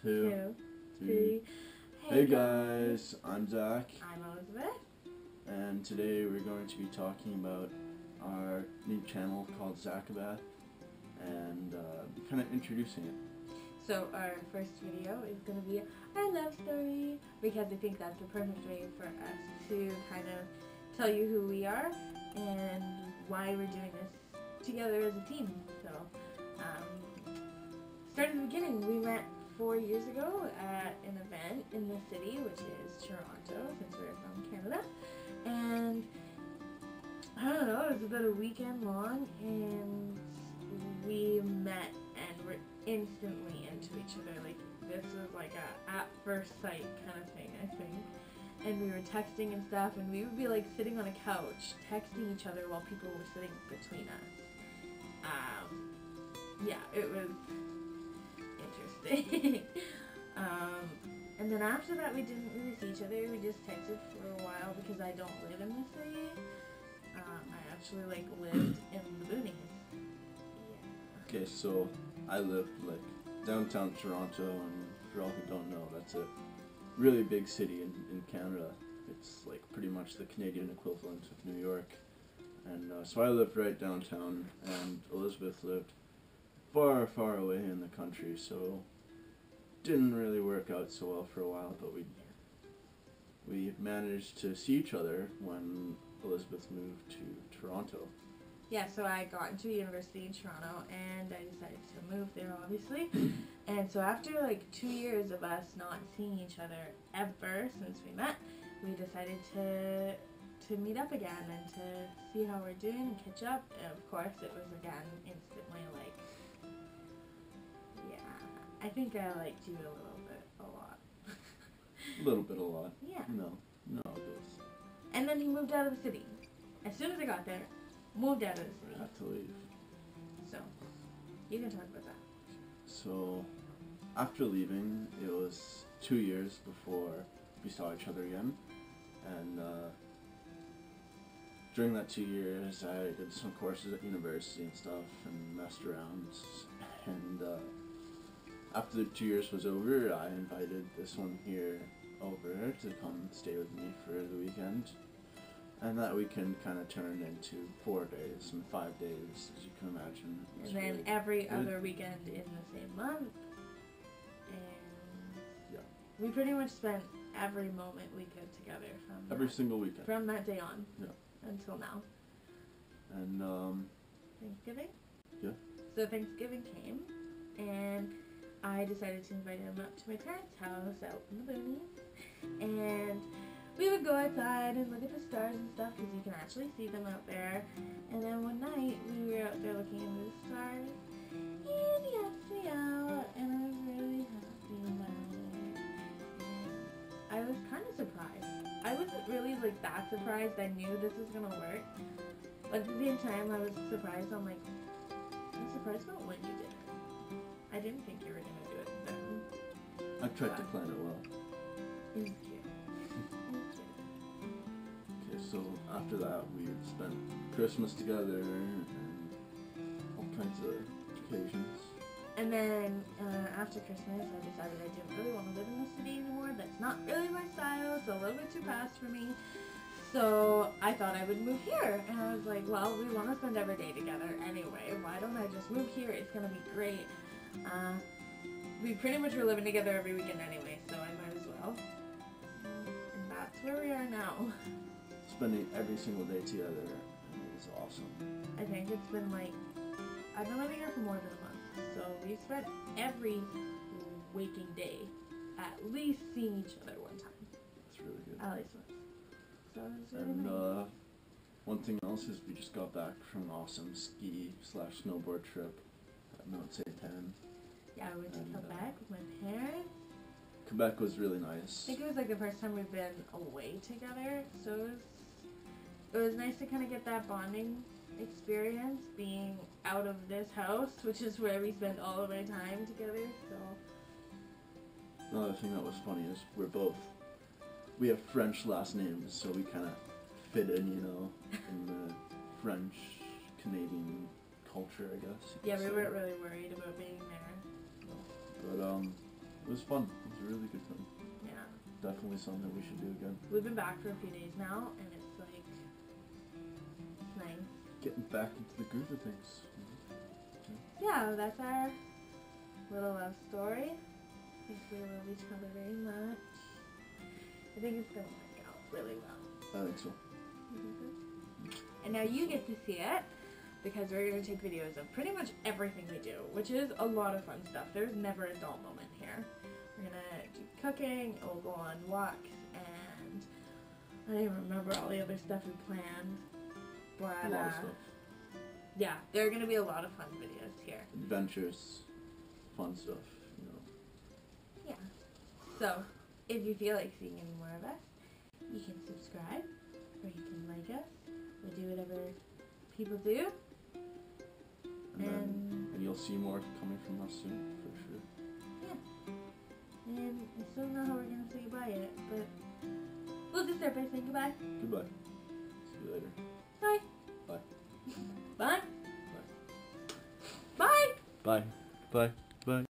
two, three. Hey guys, I'm Zach, I'm Elizabeth. and today we're going to be talking about our new channel called Zacabeth, and kind of introducing it. So our first video is going to be our love story, because I think that's the perfect way for us to kind of tell you who we are and why we're doing this together as a team. So, start at the beginning. We met 4 years ago at an event in the city, which is Toronto, since we're from Canada. And I don't know, it was about a weekend long, and we met and were instantly into each other. Like, this was like a at first sight kind of thing, I think. And we were texting and stuff, and we would be like sitting on a couch texting each other while people were sitting between us. Yeah, it was interesting. And then after that, we didn't really see each other. We just texted for a while because I don't live in the city. I actually lived in the boonies. Yeah. Okay, so I live downtown Toronto, and for all who don't know, that's a really big city in Canada. It's pretty much the Canadian equivalent of New York. And so I lived right downtown, and Elizabeth lived far, far away in the country, so didn't really work out so well for a while, but we managed to see each other when Elizabeth moved to Toronto. Yeah, so I got into university in Toronto, and I decided to move there, obviously. And so after 2 years of us not seeing each other ever since we met, we decided to meet up again and to see how we're doing and catch up. And of course, it was again instantly yeah, I think I liked you a little bit, a lot. A little bit, a lot. Yeah. No, both. And then he moved out of the city. As soon as I got there, moved out of the city. Had to leave. So, you can talk about that. So, after leaving, it was 2 years before we saw each other again, and during that 2 years, I did some courses at university and stuff, and messed around, and after the 2 years was over, I invited this one here over to come stay with me for the weekend. And that weekend kind of turned into 4 days and 5 days, as you can imagine. And then really every good. other weekend in the same month. And yeah, we pretty much spent every moment we could together every single weekend. From that day on. Yeah. Until now. And Thanksgiving? Yeah. So Thanksgiving came, and I decided to invite him up to my parents' house out in the boonies. And we would go outside and look at the stars and stuff, because you can actually see them out there. And then one night, we were out there looking into the stars, and he asked me out, and I was really happy about it. And I was kind of surprised. I wasn't really that surprised. I knew this was gonna work, but at the same time, I was surprised. I'm surprised about when you did it. I didn't think you were gonna do it then. I tried to plan it well. It was cute. Okay, so after that, we spent Christmas together and all kinds of occasions. And then after Christmas, I decided I didn't really want to live in the city anymore. That's not really my style. It's a little bit too fast for me. So I thought I would move here. And I was like, well, we want to spend every day together anyway. Why don't I just move here? It's going to be great. We pretty much were living together every weekend anyway, so I might as well. And that's where we are now. Spending every single day together, and it was awesome. I think it's been I've been living here for more than a month. So we've spent every waking day at least seeing each other one time. It's really good. At least once. So it's really And nice. one thing else is we just got back from an awesome ski/snowboard trip at Mount St. Anne. Yeah, I went to Quebec with my parents. Quebec was really nice. I think it was the first time we've been away together. So it was nice to kind of get that bonding experience being out of this house, which is where we spend all of our time together. So Another thing that was funny is we have French last names, so we kind of fit in, in the French Canadian culture, I guess. Yeah, we weren't really worried about being there. But It was fun. It was a really good time. Yeah. Definitely something we should do again. We've been back for a few days now, and it's like, it's nice. Getting back into the groove of things. Yeah, that's our little love story. I think we love each other very much. I think it's gonna work out really well. I think so. And now you get to see it, because we're going to take videos of pretty much everything we do, which is a lot of fun stuff. There's never a dull moment here. We're going to do cooking, and we'll go on walks, and I don't even remember all the other stuff we planned. But, A lot of stuff. yeah, there are going to be a lot of fun videos here. Adventures, fun stuff, you know. Yeah. So, if you feel like seeing any more of us, you can subscribe, or you can like us, or do whatever people do. And you'll see more coming from us soon, for sure. Yeah. And I still don't know how we're going to say goodbye yet, but we'll just start by saying goodbye. Goodbye. See you later. Bye. Bye. Bye. Bye. Bye. Bye. Bye. Bye.